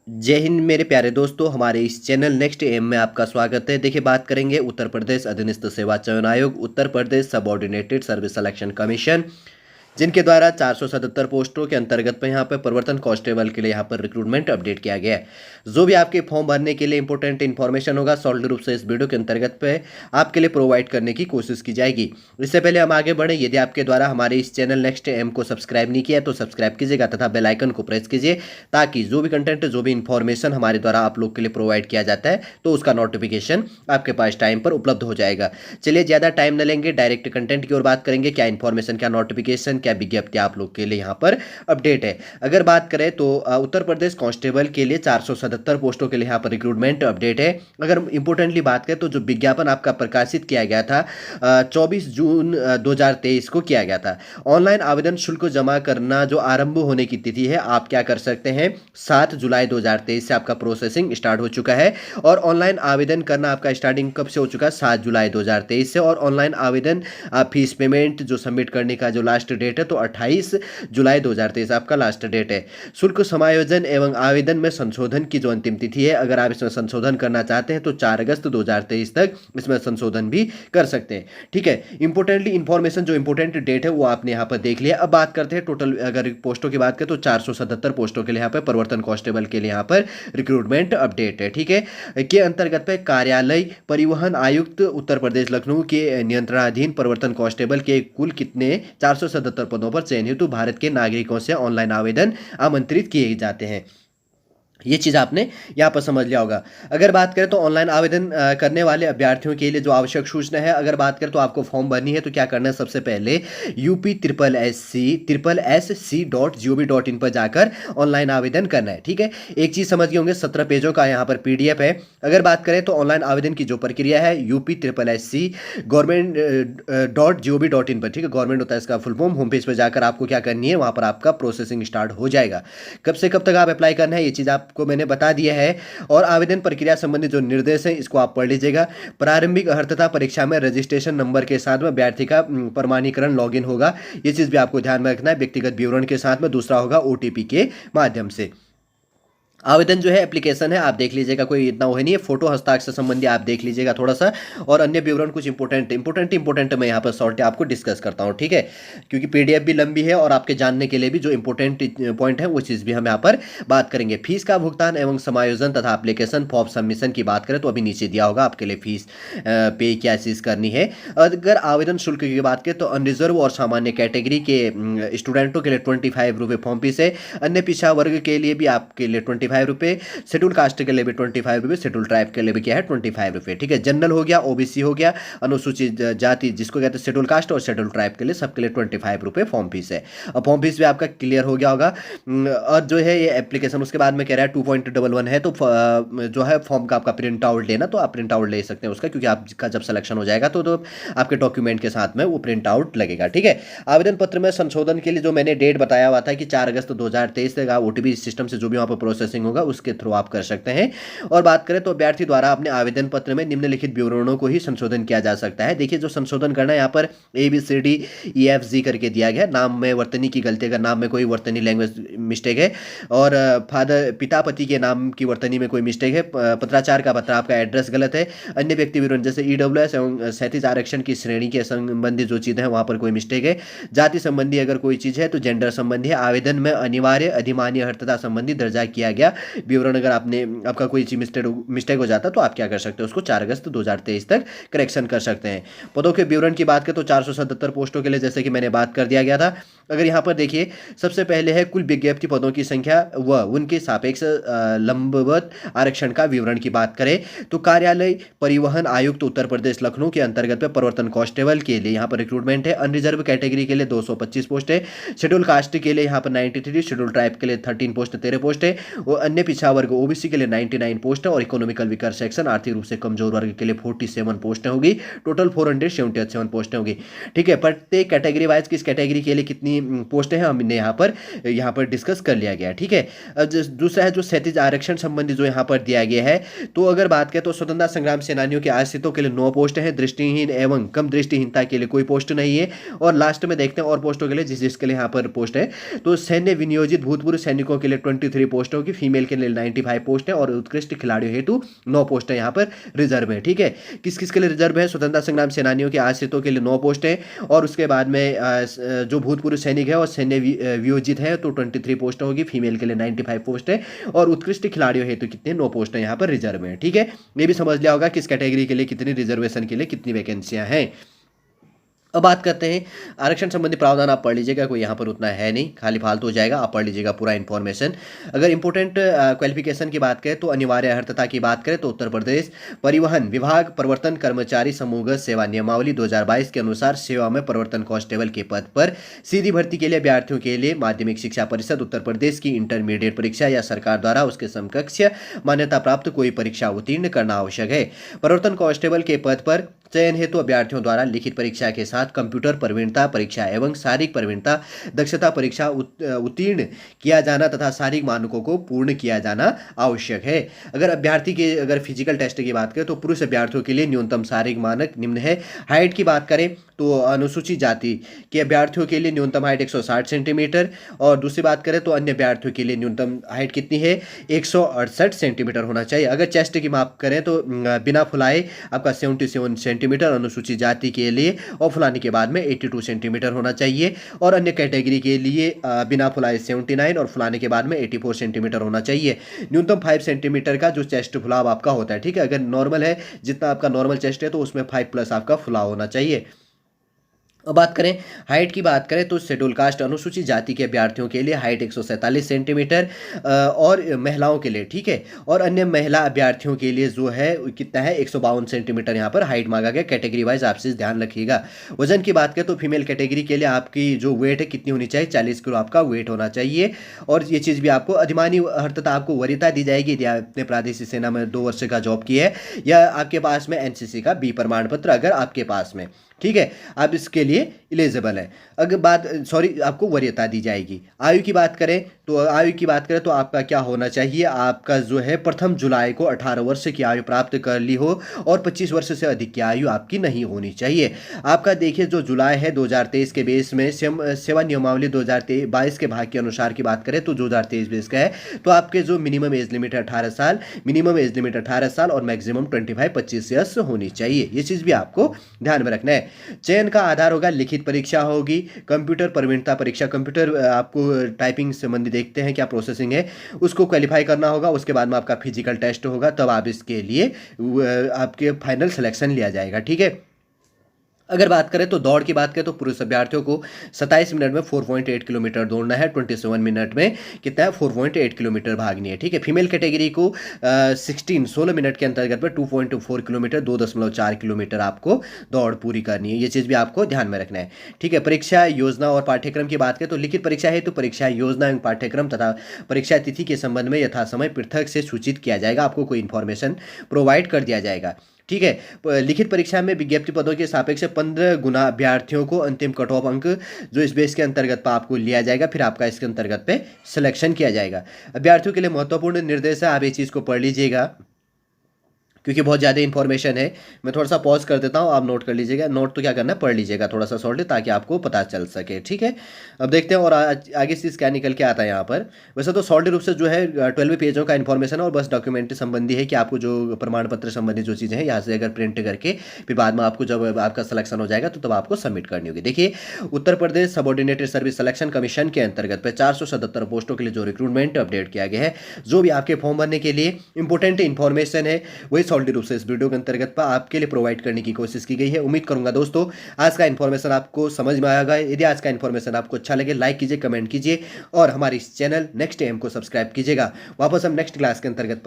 जय हिंद मेरे प्यारे दोस्तों, हमारे इस चैनल नेक्स्ट एम में आपका स्वागत है। देखिए, बात करेंगे उत्तर प्रदेश अधीनस्थ सेवा चयन आयोग, Uttar Pradesh subordinated service selection commission, जिनके द्वारा 477 पोस्टों के अंतर्गत में यहाँ पर प्रवर्तन कांस्टेबल के लिए यहाँ पर रिक्रूटमेंट अपडेट किया गया है। जो भी आपके फॉर्म भरने के लिए इंपॉर्टेंट इन्फॉर्मेशन होगा, सॉल्ड रूप से इस वीडियो के अंतर्गत पे आपके लिए प्रोवाइड करने की कोशिश की जाएगी। इससे पहले हम आगे बढ़े, यदि आपके द्वारा हमारे इस चैनल नेक्स्ट एम को सब्सक्राइब नहीं किया तो सब्सक्राइब कीजिएगा तथा बेल आइकन को प्रेस कीजिए, ताकि जो भी कंटेंट, जो भी इन्फॉर्मेशन हमारे द्वारा आप लोग के लिए प्रोवाइड किया जाता है तो उसका नोटिफिकेशन आपके पास टाइम पर उपलब्ध हो जाएगा। चलिए, ज़्यादा टाइम न लेंगे, डायरेक्ट कंटेंट की ओर बात करेंगे। क्या इन्फॉर्मेशन, क्या नोटिफिकेशन, क्या विज्ञप्ति आप लोग के लिए यहाँ पर अपडेट है। अगर बात करें तो उत्तर प्रदेश कांस्टेबल के लिए 477 पोस्टों के लिए यहाँ पर रिक्रूटमेंट अपडेट है। अगर इंपोर्टेंटली बात करें तो जो विज्ञापन आपका प्रकाशित किया गया था 24 जून 2023 को किया गया था। ऑनलाइन आवेदन शुल्क जमा करना जो आरंभ होने की तिथि है, आप क्या कर सकते हैं, 7 जुलाई 2023 से आपका प्रोसेसिंग स्टार्ट हो चुका है। और ऑनलाइन आवेदन करना आपका स्टार्टिंग कब से हो चुका है, 7 जुलाई 2023 से। और ऑनलाइन आवेदन फीस पेमेंट जो सबमिट करने का जो लास्ट डेट है तो 28 जुलाई 2023 आपका लास्ट डेट है। शुल्क समायोजन एवं आवेदन में संशोधन की जो अंतिम तिथि है, अगर आप इसमें संशोधन करना चाहते हैं तो 4 अगस्त 2023 तक इसमें संशोधन भी कर सकते हैं। ठीक है, इंपोर्टेंटली इंफॉर्मेशन, जो इंपोर्टेंट डेट है वो आपने यहाँ पर देख लिया। अब बात करते हैं टोटल, अगर पोस्टों की बात करें तो 477 पोस्टों के लिए यहाँ पर प्रवर्तन कांस्टेबल के लिए यहाँ पर रिक्रूटमेंट अपडेट है। ठीक है, के अंतर्गत पे कार्यालय परिवहन आयुक्त उत्तर प्रदेश लखनऊ के नियंत्रणाधीन प्रवर्तन कांस्टेबल के कुल कितने 477 पदों पर चयन हेतु भारत के नागरिकों से ऑनलाइन आवेदन आमंत्रित किए जाते हैं। ये चीज़ आपने यहाँ पर समझ लिया होगा। अगर बात करें तो ऑनलाइन आवेदन करने वाले अभ्यर्थियों के लिए जो आवश्यक सूचना है, अगर बात करें तो आपको फॉर्म भरनी है तो क्या करना है, सबसे पहले UP SSC.gov.in पर जाकर ऑनलाइन आवेदन करना है। ठीक है, एक चीज़ समझ गए होंगे, 17 पेजों का यहाँ पर PDF है। अगर बात करें तो ऑनलाइन आवेदन की जो प्रक्रिया है, UP SSC.gov.in पर, ठीक है, गवर्नमेंट होता है इसका फुल फॉर्म, होम पेज पर जाकर आपको क्या करनी है, वहाँ पर आपका प्रोसेसिंग स्टार्ट हो जाएगा। कब से कब तक आप अप्लाई करना है, ये चीज़ आपको मैंने बता दिया है। और आवेदन प्रक्रिया संबंधी जो निर्देश है इसको आप पढ़ लीजिएगा। प्रारंभिक अर्हता परीक्षा में रजिस्ट्रेशन नंबर के साथ में अभ्यर्थी का प्रमाणीकरण लॉगिन होगा, ये चीज़ भी आपको ध्यान में रखना है, व्यक्तिगत विवरण के साथ में। दूसरा होगा OTP के माध्यम से। आवेदन जो है एप्लीकेशन है, आप देख लीजिएगा, कोई इतना वो नहीं है। फोटो हस्ताक्षर संबंधी आप देख लीजिएगा थोड़ा सा, और अन्य विवरण कुछ इंपॉर्टेंट मैं यहाँ पर शॉर्ट आपको डिस्कस करता हूँ। ठीक है, क्योंकि PDF भी लंबी है और आपके जानने के लिए भी जो इंपॉर्टेंट पॉइंट है वो चीज़ भी हम यहाँ पर बात करेंगे। फीस का भुगतान एवं समायोजन तथा एप्लीकेशन फॉर्म सबमिशन की बात करें तो अभी नीचे दिया होगा आपके लिए फीस पे क्या चीज़ करनी है। अगर आवेदन शुल्क की बात करें तो अनरिजर्व और सामान्य कैटेगरी के स्टूडेंटों के लिए 25 रुपये फॉर्म फीस है। अन्य पिछड़ा वर्ग के लिए भी आपके लिए 25 रुपये, शेड्यूल कास्ट के लिए भी 25 रुपये, शेड्यूल ट्राइब के लिए भी क्या है 25 रुपये। ठीक है, जनरल हो गया, OBC हो गया, अनुसूचित जाति जिसको कहते हैं शेड्यूल कास्ट, और शेड्यूल ट्राइब के लिए सबके लिए 25 रुपये फॉर्म फीस है। अब फॉर्म फीस भी आपका क्लियर हो गया होगा। और जो है ये एप्लीकेशन उसके बाद में कह रहा है 2.11 है, तो जो है फॉर्म का आपका प्रिंट आउट लेना, तो आप प्रिंट आउट ले सकते हैं उसका, क्योंकि आपका जब सिलेक्शन हो जाएगा तो आपके डॉक्यूमेंट के साथ में वो प्रिंट आउट लगेगा। ठीक है, आवेदन पत्र में संशोधन के लिए जो मैंने डेट बताया हुआ था कि 4 अगस्त 2023 तक OTP सिस्टम से जो भी वहाँ पर प्रोसेसिंग होगा उसके थ्रू आप कर सकते हैं। और बात करें तो अभ्यर्थी द्वारा अपने आवेदन पत्र में निम्नलिखित विवरणों को ही संशोधन किया जा सकता है। देखिए, जो संशोधन करना है यहाँ पर ABCDEFG करके दिया गया। नाम में वर्तनी की गलती, अगर नाम में कोई वर्तनी लैंग्वेज मिस्टेक है, और फादर पिता पति के नाम की वर्तनी में कोई मिस्टेक है, पत्राचार का पत्र आपका एड्रेस गलत है, अन्य व्यक्ति विवरण जैसे EWS एवं क्षैतिज आरक्षण की श्रेणी के संबंधी जो चीज़ें हैं वहाँ पर कोई मिस्टेक है, जाति संबंधी अगर कोई चीज़ है तो जेंडर संबंधी है, आवेदन में अनिवार्य अधिमान्य अर्हता संबंधी दर्जा किया गया विवरण अगर आपका कोई चीज मिस्टेक हो जाता तो आप क्या कर सकते हैं, उसको 4 अगस्त 2023 तक करेक्शन कर सकते हैं। पदों के विवरण की बात करें तो 477 पोस्टों के लिए जैसे कि मैंने बात कर दिया गया था। अगर यहाँ पर देखिए, सबसे पहले है कुल विज्ञप्ति पदों की संख्या व उनके सापेक्ष लंबवत आरक्षण का विवरण की बात करें तो कार्यालय परिवहन आयुक्त उत्तर प्रदेश लखनऊ के अंतर्गत में प्रवर्तन कांस्टेबल के लिए यहाँ पर रिक्रूटमेंट है। अनरिजर्व कैटेगरी के लिए 225 पोस्ट है, शेड्यूल कास्ट के लिए यहाँ पर 93, शेड्यूल ट्राइब के लिए 13 पोस्ट 13 पोस्ट है, और अन्य पिछड़ा वर्ग OBC के लिए 99 पोस्ट है, और इकोनॉमिकल वीकर सेक्शन आर्थिक रूप से कमजोर वर्ग के लिए 47 पोस्टें होगी। टोटल 477 पोस्टें होगी। ठीक है, प्रत्येक कैटेगरी वाइज किस कैटेगरी के लिए कितनी पोस्टें हैं हमने यहाँ पर डिस्कस कर लिया गया। ठीक है, दूसरा है जो क्षैतिज आरक्षण संबंधी जो यहाँ पर दिया गया है। तो अगर बात करें तो स्वतंत्रता संग्राम सेनानियों के आश्रितों के लिए 9 पोस्ट हैं, दृष्टिहीन एवं कम दृष्टिहीनता के लिए कोई पोस्ट नहीं है। और लास्ट में देखते हैं और पोस्टों के लिए जिसके लिए यहाँ पर पोस्ट है। तो सैन्य विनियोजित भूतपूर्व सैनिकों के लिए 23 पोस्ट होगी, फीमेल के लिए 95 पोस्ट है और उत्कृष्ट खिलाड़ियों हेतु 9 पोस्ट है यहाँ पर रिजर्व है। ठीक है, किस किस के लिए रिजर्व है? स्वतंत्रता संग्राम सेनानियों के आश्रितों के लिए 9 पोस्ट है, और उसके बाद में जो भूतपूर्व सैनिक है और सैन्य वियोजित है तो 23 पोस्ट होगी, फीमेल के लिए 95 पोस्ट है, और उत्कृष्ट खिलाड़ियों हेतु कितने 9 पोस्ट है यहाँ पर रिजर्व है। ठीक है, ये भी समझ लिया होगा किस कैटेगरी के लिए कितनी रिजर्वेशन के लिए कितनी वैकेंसियां हैं। अब बात करते हैं आरक्षण संबंधी प्रावधान। आप पढ़ लीजिएगा, कोई यहाँ पर उतना है नहीं, खाली फालतू हो जाएगा, आप पढ़ लीजिएगा पूरा इन्फॉर्मेशन। अगर इंपॉर्टेंट क्वालिफिकेशन की बात करें तो अनिवार्य अर्हता की बात करें तो उत्तर प्रदेश परिवहन विभाग प्रवर्तन कर्मचारी समूहगत सेवा नियमावली 2022 के अनुसार सेवा में प्रवर्तन कांस्टेबल के पद पर सीधी भर्ती के लिए अभ्यर्थियों के लिए माध्यमिक शिक्षा परिषद उत्तर प्रदेश की इंटरमीडिएट परीक्षा या सरकार द्वारा उसके समकक्ष मान्यता प्राप्त कोई परीक्षा उत्तीर्ण करना आवश्यक है। प्रवर्तन कांस्टेबल के पद पर चयन हेतु अभ्यर्थियों द्वारा लिखित परीक्षा के साथ कंप्यूटर प्रवीणता परीक्षा एवं शारीरिक प्रवीणता दक्षता परीक्षा उत्तीर्ण किया जाना तथा शारीरिक मानकों को पूर्ण किया जाना आवश्यक है। अगर फिजिकल टेस्ट की बात करें तो पुरुष अभ्यर्थियों के लिए न्यूनतम शारीरिक मानक निम्न है। हाइट की बात करें तो अनुसूचित जाति के अभ्यर्थियों के लिए न्यूनतम हाइट 160 सेंटीमीटर, और दूसरी बात करें तो अन्य अभ्यर्थियों के लिए न्यूनतम हाइट कितनी है? 168 सेंटीमीटर होना चाहिए। अगर चेस्ट की बात करें तो बिना फुलाए आपका 77 सेंटीमीटर अनुसूचित जाति के लिए, और फुलाने के बाद में 82 सेंटीमीटर होना चाहिए, और अन्य कैटेगरी के लिए बिना फुलाए 79 और फुलाने के बाद में 84 सेंटीमीटर होना चाहिए। न्यूनतम 5 सेंटीमीटर का जो चेस्ट फुलाव आपका होता है। ठीक है, अगर नॉर्मल है, जितना आपका नॉर्मल चेस्ट है तो उसमें 5+ आपका फुलाव होना चाहिए। अब बात करें हाइट की बात करें तो शेड्यूल कास्ट अनुसूचित जाति के अभ्यर्थियों के लिए हाइट 147 सेंटीमीटर और महिलाओं के लिए, ठीक है, और अन्य महिला अभ्यर्थियों के लिए जो है कितना है 152 सेंटीमीटर यहाँ पर हाइट मांगा गया। कैटेगरी वाइज आपसे ध्यान रखिएगा। वजन की बात करें तो फीमेल कैटेगरी के लिए आपकी जो वेट है कितनी होनी चाहिए? 40 किलो आपका वेट होना चाहिए। और ये चीज़ भी आपको अधिमानी अर्हता आपको वरीयता दी जाएगी यदि आपने प्रादेशिक सेना में 2 वर्ष का जॉब किया है, या आपके पास में एनसीसी का बी प्रमाण पत्र अगर आपके पास में, ठीक है, आप इसके लिए इलिजिबल है। आपको वरीयता दी जाएगी। आयु की बात करें तो आपका क्या होना चाहिए? आपका जो है 1 जुलाई को 18 वर्ष की आयु प्राप्त कर ली हो और 25 वर्ष से अधिक की आयु आपकी नहीं होनी चाहिए। आपका देखिए जो जुलाई है 2023 के बेस में सेवा नियमावली 2022 के भाग के अनुसार की बात करें तो 2023 बेस का है, तो आपके जो मिनिमम एज लिमिट है 18 साल और मैक्सिमम 25 ईयर्स होनी चाहिए। ये चीज़ भी आपको ध्यान में रखना है। चयन का आधार होगा लिखित परीक्षा होगी, कंप्यूटर प्रवीणता परीक्षा, कंप्यूटर आपको टाइपिंग संबंधी देखते हैं क्या प्रोसेसिंग है उसको क्वालिफाई करना होगा। उसके बाद में आपका फिजिकल टेस्ट होगा, तब आप इसके लिए आपके फाइनल सिलेक्शन लिया जाएगा। ठीक है, अगर बात करें तो दौड़ की बात करें तो पुरुष अभ्यर्थियों को 27 मिनट में 4.8 किलोमीटर दौड़ना है, 27 मिनट में कितना है 4.8 किलोमीटर भागनी है। ठीक है, फीमेल कैटेगरी को 16 मिनट के अंतर्गत में 2.4 किलोमीटर 2.4 किलोमीटर आपको दौड़ पूरी करनी है। ये चीज़ भी आपको ध्यान में रखना है। ठीक है, परीक्षा योजना और पाठ्यक्रम की बात करें तो लिखित परीक्षा है तो परीक्षा योजना एवं पाठ्यक्रम तथा परीक्षा तिथि के संबंध में यथासमय पृथक से सूचित किया जाएगा, आपको कोई इन्फॉर्मेशन प्रोवाइड कर दिया जाएगा। ठीक है, लिखित परीक्षा में विज्ञप्ति पदों के सापेक्ष 15 गुना अभ्यर्थियों को अंतिम कट ऑफ अंक जो इस बेस के अंतर्गत पर आपको लिया जाएगा, फिर आपका इसके अंतर्गत पे सिलेक्शन किया जाएगा। अभ्यर्थियों के लिए महत्वपूर्ण निर्देश है, आप ये चीज़ को पढ़ लीजिएगा क्योंकि बहुत ज़्यादा इन्फॉर्मेशन है। मैं थोड़ा सा पॉज कर देता हूँ, आप नोट कर लीजिएगा। नोट तो क्या करना है, पढ़ लीजिएगा थोड़ा सा शॉर्टली ताकि आपको पता चल सके। ठीक है, अब देखते हैं और आगे चीज़ क्या निकल के आता है यहाँ पर। वैसे तो शॉर्टली रूप से जो है 12 पेजों का इन्फॉर्मेशन और बस डॉक्यूमेंट संबंधी है कि आपको जो प्रमाण पत्र संबंधी जो चीज़ें हैं यहाँ से अगर प्रिंट करके फिर बाद में आपको जब आपका सिलेक्शन हो जाएगा तो तब आपको सबमिट करनी होगी। देखिए, Uttar Pradesh subordinated service selection commission के अंतर्गत पे 477 पोस्टों के लिए जो रिक्रूटमेंट अपडेट किया गया है, जो भी आपके फॉर्म भरने के लिए इंपॉर्टेंट इन्फॉर्मेशन है वही शॉर्टली रूप से इस वीडियो के अंतर्गत पर आपके लिए प्रोवाइड करने की कोशिश की गई है। उम्मीद करूंगा दोस्तों आज का इन्फॉर्मेशन आपको समझ में आएगा। यदि आज का इन्फॉर्मेशन आपको अच्छा लगे लाइक कीजिए, कमेंट कीजिए और हमारे इस चैनल नेक्स्ट एम को सब्सक्राइब कीजिएगा। वापस हम नेक्स्ट क्लास के अंतर्गत